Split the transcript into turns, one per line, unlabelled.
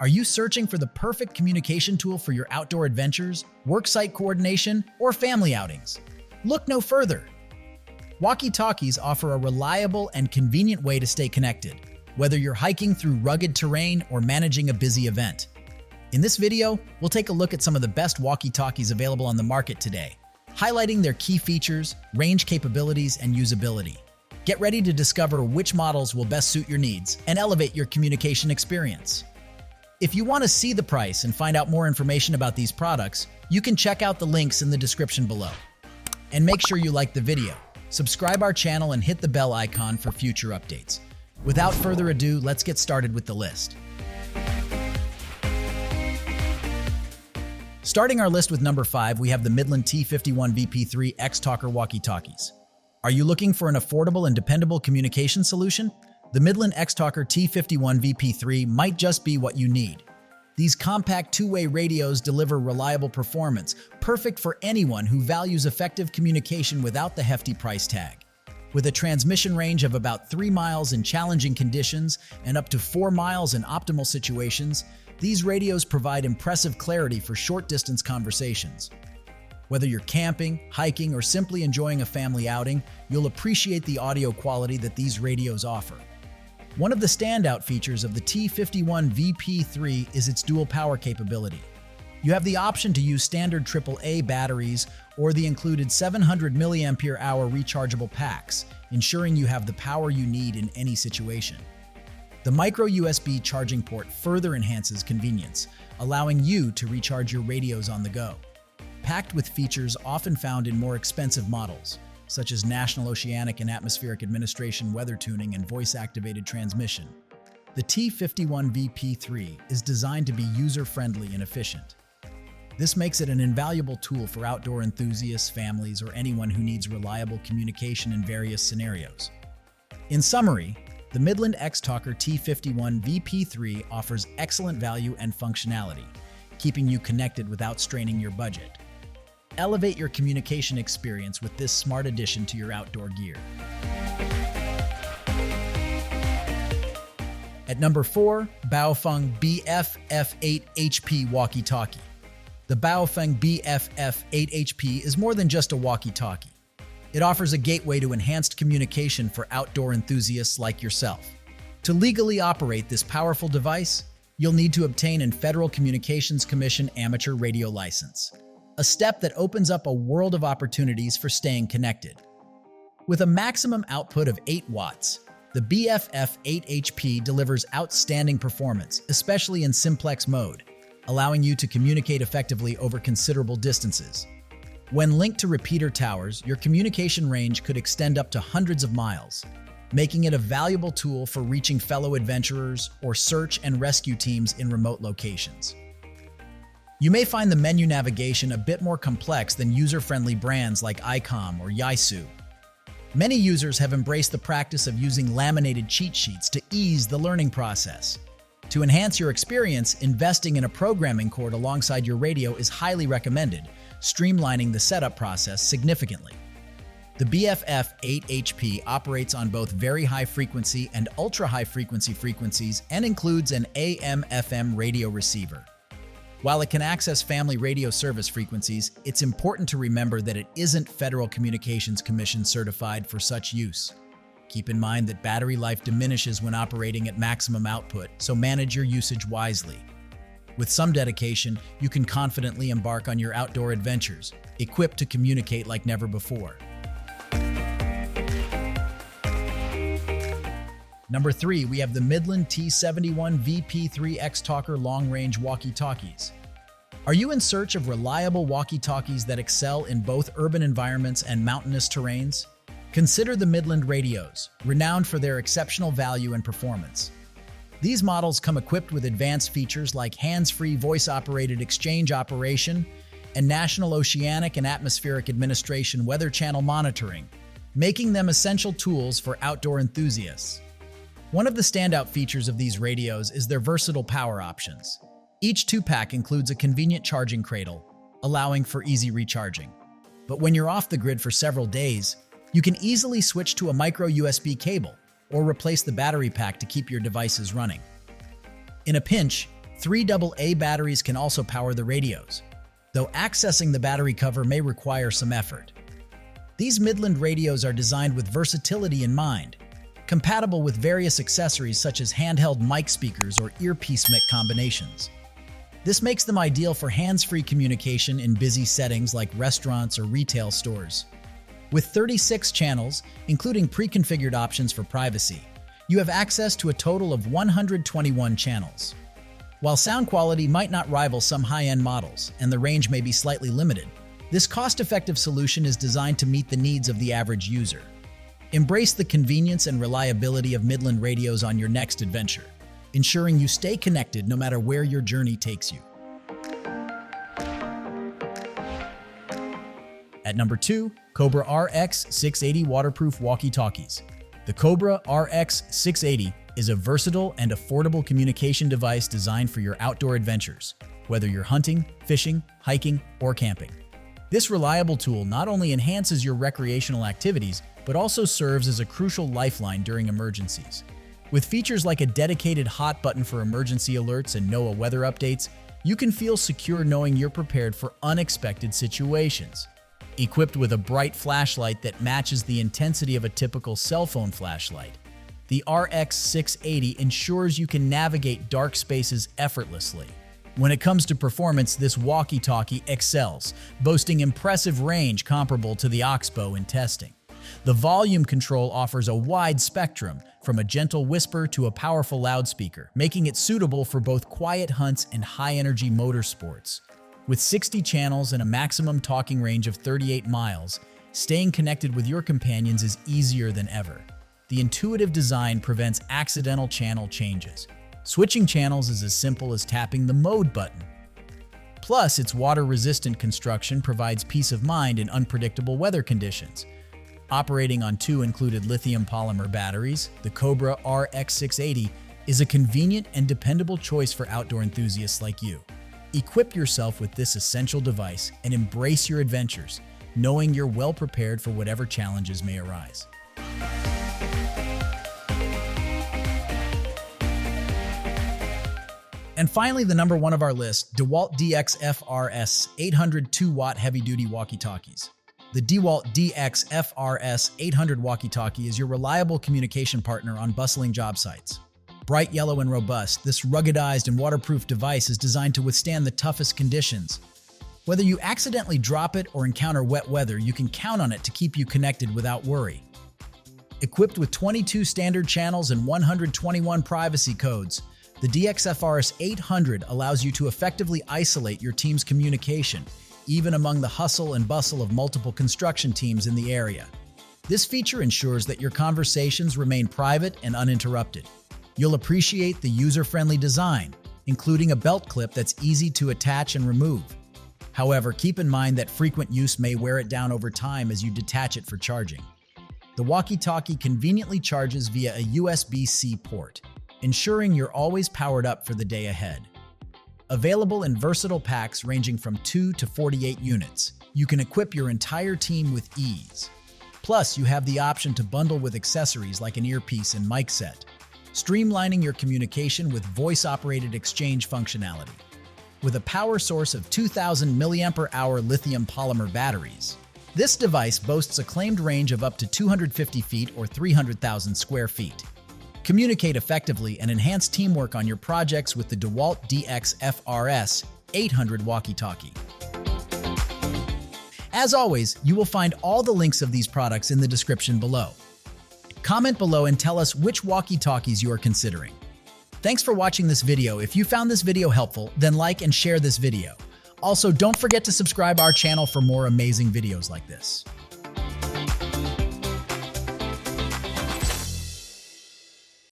Are you searching for the perfect communication tool for your outdoor adventures, work-site coordination, or family outings? Look no further. Walkie-talkies offer a reliable and convenient way to stay connected, whether you're hiking through rugged terrain or managing a busy event. In this video, we'll take a look at some of the best walkie-talkies available on the market today, highlighting their key features, range capabilities, and usability. Get ready to discover which models will best suit your needs and elevate your communication experience. If you want to see the price and find out more information about these products, you can check out the links in the description below. And make sure you like the video, subscribe our channel, and hit the bell icon for future updates. Without further ado, let's get started with the list. Starting our list with number 5, we have the Midland T51VP3 X-Talker walkie-talkies. Are you looking for an affordable and dependable communication solution? The Midland X-Talker T51VP3 might just be what you need. These compact two-way radios deliver reliable performance, perfect for anyone who values effective communication without the hefty price tag. With a transmission range of about 3 miles in challenging conditions and up to 4 miles in optimal situations, these radios provide impressive clarity for short-distance conversations. Whether you're camping, hiking, or simply enjoying a family outing, you'll appreciate the audio quality that these radios offer. One of the standout features of the T51VP3 is its dual power capability. You have the option to use standard AAA batteries or the included 700 mAh rechargeable packs, ensuring you have the power you need in any situation. The micro USB charging port further enhances convenience, allowing you to recharge your radios on the go. Packed with features often found in more expensive models, such as National Oceanic and Atmospheric Administration weather tuning and voice-activated transmission, the T51VP3 is designed to be user-friendly and efficient. This makes it an invaluable tool for outdoor enthusiasts, families, or anyone who needs reliable communication in various scenarios. In summary, the Midland X-Talker T51VP3 offers excellent value and functionality, keeping you connected without straining your budget. Elevate your communication experience with this smart addition to your outdoor gear. At number 4, Baofeng BF-F8HP walkie-talkie. The Baofeng BF-F8HP is more than just a walkie-talkie. It offers a gateway to enhanced communication for outdoor enthusiasts like yourself. To legally operate this powerful device, you'll need to obtain a Federal Communications Commission amateur radio license, a step that opens up a world of opportunities for staying connected. With a maximum output of 8 watts, the BF-F8HP delivers outstanding performance, especially in simplex mode, allowing you to communicate effectively over considerable distances. When linked to repeater towers, your communication range could extend up to hundreds of miles, making it a valuable tool for reaching fellow adventurers or search and rescue teams in remote locations. You may find the menu navigation a bit more complex than user-friendly brands like ICOM or Yaesu. Many users have embraced the practice of using laminated cheat sheets to ease the learning process. To enhance your experience, investing in a programming cord alongside your radio is highly recommended, streamlining the setup process significantly. The BF-F8HP operates on both very high frequency and ultra-high frequency frequencies and includes an AM/FM radio receiver. While it can access family radio service frequencies, it's important to remember that it isn't Federal Communications Commission certified for such use. Keep in mind that battery life diminishes when operating at maximum output, so manage your usage wisely. With some dedication, you can confidently embark on your outdoor adventures, equipped to communicate like never before. Number 3, we have the Midland T71VP3 X-Talker long-range walkie-talkies. Are you in search of reliable walkie-talkies that excel in both urban environments and mountainous terrains? Consider the Midland radios, renowned for their exceptional value and performance. These models come equipped with advanced features like hands-free voice-operated exchange operation and National Oceanic and Atmospheric Administration weather channel monitoring, making them essential tools for outdoor enthusiasts. One of the standout features of these radios is their versatile power options. Each 2-pack includes a convenient charging cradle, allowing for easy recharging. But when you're off the grid for several days, you can easily switch to a micro USB cable or replace the battery pack to keep your devices running. In a pinch, 3 AA batteries can also power the radios, though accessing the battery cover may require some effort. These Midland radios are designed with versatility in mind, compatible with various accessories such as handheld mic speakers or earpiece mic combinations. This makes them ideal for hands-free communication in busy settings like restaurants or retail stores. With 36 channels, including pre-configured options for privacy, you have access to a total of 121 channels. While sound quality might not rival some high-end models and the range may be slightly limited, this cost-effective solution is designed to meet the needs of the average user. Embrace the convenience and reliability of Midland radios on your next adventure, ensuring you stay connected no matter where your journey takes you. At number 2, Cobra RX680 Waterproof Walkie-Talkies. The Cobra RX680 is a versatile and affordable communication device designed for your outdoor adventures, whether you're hunting, fishing, hiking, or camping. This reliable tool not only enhances your recreational activities, but also serves as a crucial lifeline during emergencies. With features like a dedicated hot button for emergency alerts and NOAA weather updates, you can feel secure knowing you're prepared for unexpected situations. Equipped with a bright flashlight that matches the intensity of a typical cell phone flashlight, the RX680 ensures you can navigate dark spaces effortlessly. When it comes to performance, this walkie-talkie excels, boasting impressive range comparable to the Oxbow in testing. The volume control offers a wide spectrum, from a gentle whisper to a powerful loudspeaker, making it suitable for both quiet hunts and high-energy motorsports. With 60 channels and a maximum talking range of 38 miles, staying connected with your companions is easier than ever. The intuitive design prevents accidental channel changes. Switching channels is as simple as tapping the mode button. Plus, its water-resistant construction provides peace of mind in unpredictable weather conditions. Operating on 2 included lithium polymer batteries, the Cobra RX680 is a convenient and dependable choice for outdoor enthusiasts like you. Equip yourself with this essential device and embrace your adventures, knowing you're well prepared for whatever challenges may arise. And finally, the number 1 of our list, DeWalt DXFRS800 2-watt heavy-duty walkie-talkies. The DeWalt DXFRS800 walkie-talkie is your reliable communication partner on bustling job sites. Bright yellow and robust, this ruggedized and waterproof device is designed to withstand the toughest conditions. Whether you accidentally drop it or encounter wet weather, you can count on it to keep you connected without worry. Equipped with 22 standard channels and 121 privacy codes, the DXFRS800 allows you to effectively isolate your team's communication, even among the hustle and bustle of multiple construction teams in the area. This feature ensures that your conversations remain private and uninterrupted. You'll appreciate the user-friendly design, including a belt clip that's easy to attach and remove. However, keep in mind that frequent use may wear it down over time as you detach it for charging. The walkie-talkie conveniently charges via a USB-C port, ensuring you're always powered up for the day ahead. Available in versatile packs ranging from 2 to 48 units, you can equip your entire team with ease. Plus, you have the option to bundle with accessories like an earpiece and mic set, streamlining your communication with voice-operated exchange functionality. With a power source of 2,000 mAh lithium polymer batteries, this device boasts a claimed range of up to 250 feet or 300,000 square feet. Communicate effectively and enhance teamwork on your projects with the DeWalt DXFRS800 walkie-talkie. As always, you will find all the links of these products in the description below. Comment below and tell us which walkie-talkies you are considering. Thanks for watching this video. If you found this video helpful, then like and share this video. Also, don't forget to subscribe our channel for more amazing videos like this.